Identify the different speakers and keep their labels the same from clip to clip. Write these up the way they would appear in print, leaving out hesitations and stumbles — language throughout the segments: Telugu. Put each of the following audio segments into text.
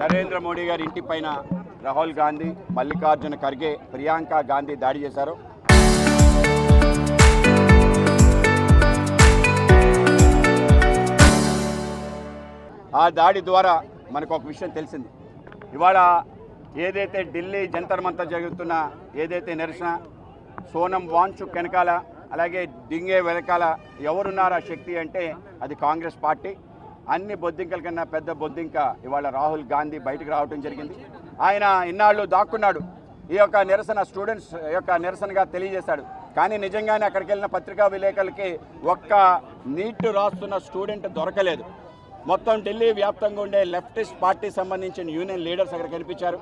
Speaker 1: నరేంద్ర మోడీ గారి ఇంటి పైన రాహుల్ గాంధీ, మల్లికార్జున ఖర్గే, ప్రియాంక గాంధీ దాడి చేశారు. ఆ దాడి ద్వారా మనకు ఒక విషయం తెలిసింది. ఇవాళ ఏదైతే ఢిల్లీ జంతర్ మంతర్ జరుగుతున్న ఏదైతే నిరసన, సోనం వాంచుక్ వెనకాల అలాగే డింగే వెనకాల ఎవరున్నారు ఆ శక్తి అంటే అది కాంగ్రెస్ పార్టీ. అన్ని బొద్దింకల కన్నా పెద్ద బొద్దింక ఇవాళ రాహుల్ గాంధీ బయటకు రావడం జరిగింది. ఆయన ఇన్నాళ్ళు దాక్కున్నాడు. ఈ యొక్క నిరసన స్టూడెంట్స్ యొక్క నిరసనగా తెలియజేశాడు. కానీ నిజంగానే అక్కడికి వెళ్ళిన పత్రికా విలేకరులకి ఒక్క నీట్ రాస్తున్న స్టూడెంట్ దొరకలేదు. మొత్తం ఢిల్లీ వ్యాప్తంగా ఉండే లెఫ్టిస్ట్ పార్టీ సంబంధించిన యూనియన్ లీడర్స్ అక్కడ కనిపించారు.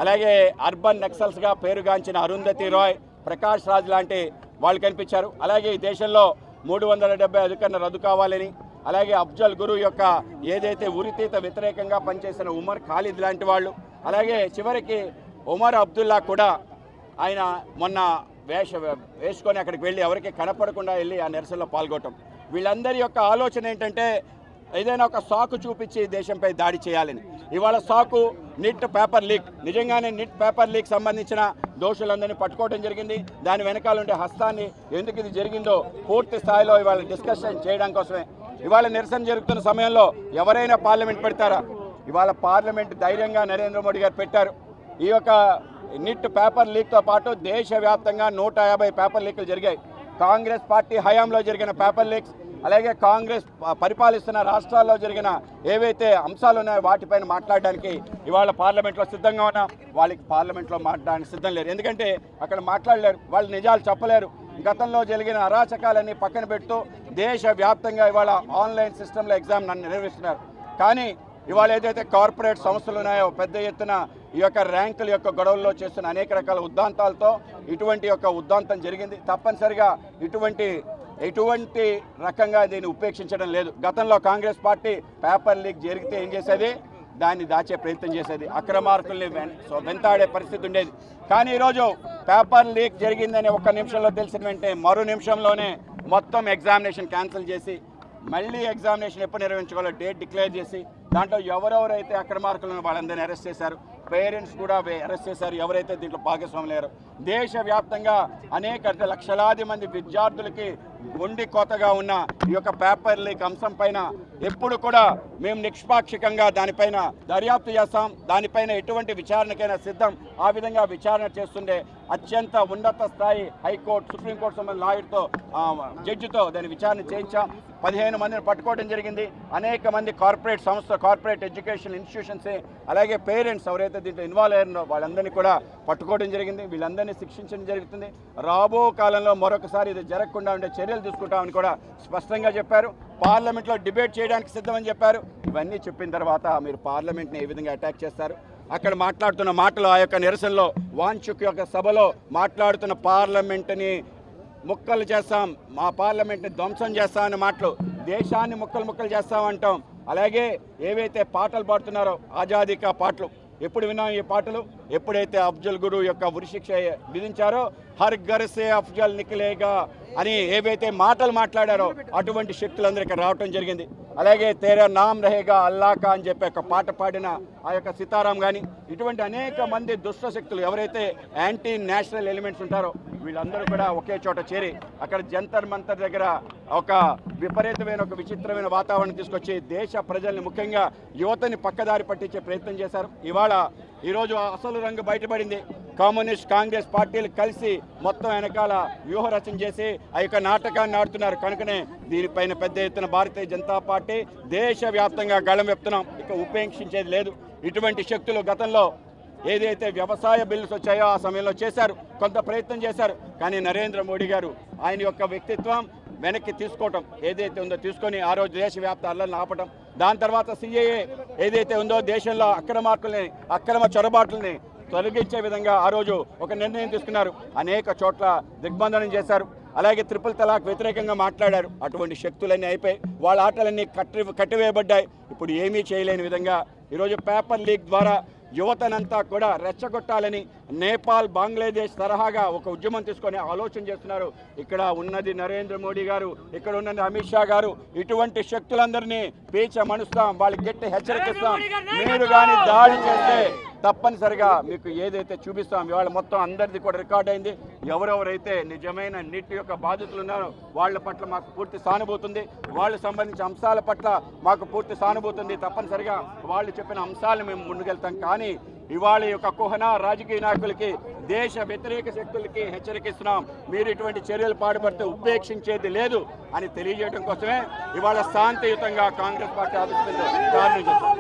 Speaker 1: అలాగే అర్బన్ నక్సల్స్గా పేరుగాంచిన అరుంధతి రాయ్, ప్రకాష్ రాజ్ లాంటి వాళ్ళు కనిపించారు. అలాగే ఈ దేశంలో 370 అధికరణ రద్దు కావాలని, అలాగే అఫ్జల్ గురు యొక్క ఏదైతే ఉరితీత వ్యతిరేకంగా పనిచేసిన ఉమర్ ఖాలిద్ లాంటి వాళ్ళు, అలాగే చివరికి ఉమర్ అబ్దుల్లా కూడా ఆయన మొన్న వేసుకొని అక్కడికి వెళ్ళి ఎవరికి కనపడకుండా వెళ్ళి ఆ నిరసనలో పాల్గొనడం. వీళ్ళందరి యొక్క ఆలోచన ఏంటంటే ఏదైనా ఒక సాకు చూపించి దేశంపై దాడి చేయాలని. ఇవాళ సాకు నిట్ పేపర్ లీక్. నిజంగానే నిట్ పేపర్ లీక్ సంబంధించిన దోషులందరినీ పట్టుకోవడం జరిగింది. దాని వెనకాల ఉండే హస్తాన్ని ఎందుకు ఇది జరిగిందో పూర్తి స్థాయిలో ఇవాళ డిస్కషన్ చేయడం కోసమే. ఇవాళ నిరసన జరుగుతున్న సమయంలో ఎవరైనా పార్లమెంట్ పెడతారా? ఇవాళ పార్లమెంట్ ధైర్యంగా నరేంద్ర మోడీ గారు పెట్టారు. ఈ యొక్క నిట్ పేపర్ లీక్తో పాటు దేశవ్యాప్తంగా 150 పేపర్ లీక్లు జరిగాయి. కాంగ్రెస్ పార్టీ హయాంలో జరిగిన పేపర్ లీక్స్, అలాగే కాంగ్రెస్ పరిపాలిస్తున్న రాష్ట్రాల్లో జరిగిన ఏవైతే అంశాలు ఉన్నాయో వాటిపైన మాట్లాడడానికి ఇవాళ పార్లమెంట్లో సిద్ధంగా ఉన్నాం. వాళ్ళకి పార్లమెంట్లో మాట్లాడడానికి సిద్ధం లేరు. ఎందుకంటే అక్కడ మాట్లాడలేరు, వాళ్ళు నిజాలు చెప్పలేరు. గతంలో జరిగిన అరాచకాలన్నీ పక్కన పెడుతూ దేశవ్యాప్తంగా ఇవాళ ఆన్లైన్ సిస్టంలో ఎగ్జామ్ నిర్వహిస్తున్నారు. కానీ ఇవాళ ఏదైతే కార్పొరేట్ సంస్థలు ఉన్నాయో పెద్ద ఎత్తున ఈ యొక్క ర్యాంకుల యొక్క గొడవల్లో చేస్తున్న అనేక రకాల ఉద్దాంతాలతో ఇటువంటి యొక్క ఉద్దాంతం జరిగింది. తప్పనిసరిగా ఎటువంటి రకంగా దీన్ని ఉపేక్షించడం లేదు. గతంలో కాంగ్రెస్ పార్టీ పేపర్ లీక్ జరిగితే ఏం చేసేది? దాన్ని దాచే ప్రయత్నం చేసేది, అక్రమార్కుల్ని వెంటాడే పరిస్థితి ఉండేది. కానీ ఈరోజు పేపర్ లీక్ జరిగిందని ఒక్క నిమిషంలో తెలిసిన వెంటనే మరో నిమిషంలోనే మొత్తం ఎగ్జామినేషన్ క్యాన్సిల్ చేసి మళ్ళీ ఎగ్జామినేషన్ ఎప్పుడు నిర్వహించుకోవాలో డేట్ డిక్లేర్ చేసి దాంట్లో ఎవరెవరైతే అక్రమార్కులను వాళ్ళందరినీ అరెస్ట్ చేశారు, పేరెంట్స్ కూడా అరెస్ట్ చేశారు ఎవరైతే దీంట్లో భాగస్వాములు లేరు. దేశవ్యాప్తంగా అనేక లక్షలాది మంది విద్యార్థులకి గుండె కోతగా ఉన్న ఈ యొక్క పేపర్ లీక్ అంశం పైన ఎప్పుడు కూడా మేము నిష్పాక్షికంగా దానిపైన దర్యాప్తు చేస్తాం. దానిపైన ఎటువంటి విచారణకైనా సిద్ధం. ఆ విధంగా విచారణ చేస్తుండే అత్యంత ఉన్నత స్థాయి హైకోర్టు, సుప్రీంకోర్టు సంబంధించిన లాయర్తో జడ్జితో దాన్ని విచారణ చేయించాం. 15 మందిని పట్టుకోవడం జరిగింది. అనేక మంది కార్పొరేట్ సంస్థ, కార్పొరేట్ ఎడ్యుకేషన్ ఇన్స్టిట్యూషన్స్, అలాగే పేరెంట్స్ ఎవరైతే దీంట్లో ఇన్వాల్వ్ అయ్యారో వాళ్ళందరినీ కూడా పట్టుకోవడం జరిగింది. వీళ్ళందరినీ శిక్షించడం జరుగుతుంది. రాబో కాలంలో మరొకసారి ఇది జరగకుండా ఉండే చర్యలు తీసుకుంటామని కూడా స్పష్టంగా చెప్పారు. పార్లమెంట్లో డిబేట్ చేయడానికి సిద్ధమని చెప్పారు. ఇవన్నీ చెప్పిన తర్వాత మీరు పార్లమెంట్ని ఏ విధంగా అటాక్ చేస్తారు? అక్కడ మాట్లాడుతున్న మాటలు, ఆ యొక్క నిరసనలో వాంచుక్ యొక్క సభలో మాట్లాడుతున్న పార్లమెంట్ని ముక్కలు చేస్తాం, మా పార్లమెంట్ని ధ్వంసం చేస్తామనే మాటలు, దేశాన్ని ముక్కలు చేస్తామంటాం. అలాగే ఏవైతే పాటలు పాడుతున్నారో ఆజాదీ కా పాటలు, ఎప్పుడు విన్నాం ఈ పాటలు? ఎప్పుడైతే అఫ్జల్ గురు యొక్క ఉరిశిక్ష విధించారో హర్ ఘర్ సే అఫ్జల్ నికలేగా అని ఏవైతే మాటలు మాట్లాడారో అటువంటి శక్తులందరూ ఇక్కడ రావటం జరిగింది. అలాగే తేరా నామ్ రహేగా అల్లాకా అని చెప్పి ఒక పాట పాడిన ఆ యొక్క సీతారాం కానీ ఇటువంటి అనేక మంది దుష్ట శక్తులు ఎవరైతే యాంటీ నేషనల్ ఎలిమెంట్స్ ఉంటారో వీళ్ళందరూ కూడా ఒకే చోట చేరి అక్కడ జంతర్ మంతర్ దగ్గర ఒక విపరీతమైన ఒక విచిత్రమైన వాతావరణం తీసుకొచ్చి దేశ ప్రజల్ని, ముఖ్యంగా యువతని పక్కదారి పట్టించే ప్రయత్నం చేశారు. ఈరోజు అసలు రంగు బయటపడింది. కమ్యూనిస్ట్, కాంగ్రెస్ పార్టీలు కలిసి మొత్తం వెనకాల వ్యూహరచన చేసి ఆ యొక్క నాటకాన్ని ఆడుతున్నారు. కనుకనే దీనిపైన పెద్ద ఎత్తున భారతీయ జనతా పార్టీ దేశవ్యాప్తంగా గళం చెప్తున్నాం. ఇక ఉపేక్షించేది లేదు. ఇటువంటి శక్తులు గతంలో ఏదైతే వ్యవసాయ బిల్లుస్ వచ్చాయో ఆ సమయంలో చేశారు, కొంత ప్రయత్నం చేశారు. కానీ నరేంద్ర మోడీ గారు ఆయన యొక్క వ్యక్తిత్వం వెనక్కి తీసుకోవటం ఏదైతే ఉందో తీసుకొని ఆ రోజు దేశవ్యాప్త అల్లర్లను ఆపటం, దాని తర్వాత సిఏఏ ఏదైతే ఉందో దేశంలో అక్రమ చొరబాట్లని తొలగించే విధంగా ఆ రోజు ఒక నిర్ణయం తీసుకున్నారు. అనేక చోట్ల దిగ్బంధనం చేశారు. అలాగే ట్రిపుల్ తలాక్ వ్యతిరేకంగా మాట్లాడారు. అటువంటి శక్తులన్నీ అయిపోయి వాళ్ళ ఆటలన్నీ కట్టివేయబడ్డాయి. ఇప్పుడు ఏమీ చేయలేని విధంగా ఈరోజు పేపర్ లీక్ ద్వారా యువతనంతా కూడా రెచ్చగొట్టాలని నేపాల్ బంగ్లాదేశ్ తరహాగా ఒక ఉద్యమం తీసుకొని ఆలోచన చేస్తున్నారు. ఇక్కడ ఉన్నది నరేంద్ర మోడీ గారు, ఇక్కడ ఉన్నది అమిత్ షా గారు. ఇటువంటి శక్తులందరినీ పీచ మనుస్తాం, వాళ్ళకి గట్టి హెచ్చరికిస్తాం. మీరు కానీ దాడి చేస్తే తప్పనిసరిగా మీకు ఏదైతే చూపిస్తాం. ఇవాళ మొత్తం అందరిది కూడా రికార్డ్ అయింది. ఎవరెవరైతే నిజమైన నీటి యొక్క బాధితులు ఉన్నారో వాళ్ళ పట్ల మాకు పూర్తి సానుభూతి ఉంది. వాళ్ళకు సంబంధించిన అంశాల పట్ల మాకు పూర్తి సానుభూతి ఉంది. తప్పనిసరిగా వాళ్ళు చెప్పిన అంశాలను మేము ముందుకెళ్తాం. కానీ ఇవాళ యొక్క కుహన రాజకీయ నాయకులకి, దేశ వ్యతిరేక శక్తులకి హెచ్చరికిస్తున్నాం. మీరు ఇటువంటి చర్యలు పాటుపడితే ఉపేక్షించేది లేదు అని తెలియజేయడం కోసమే ఇవాళ శాంతియుతంగా కాంగ్రెస్ పార్టీ ఆఫీస్ కారణం చేస్తాం.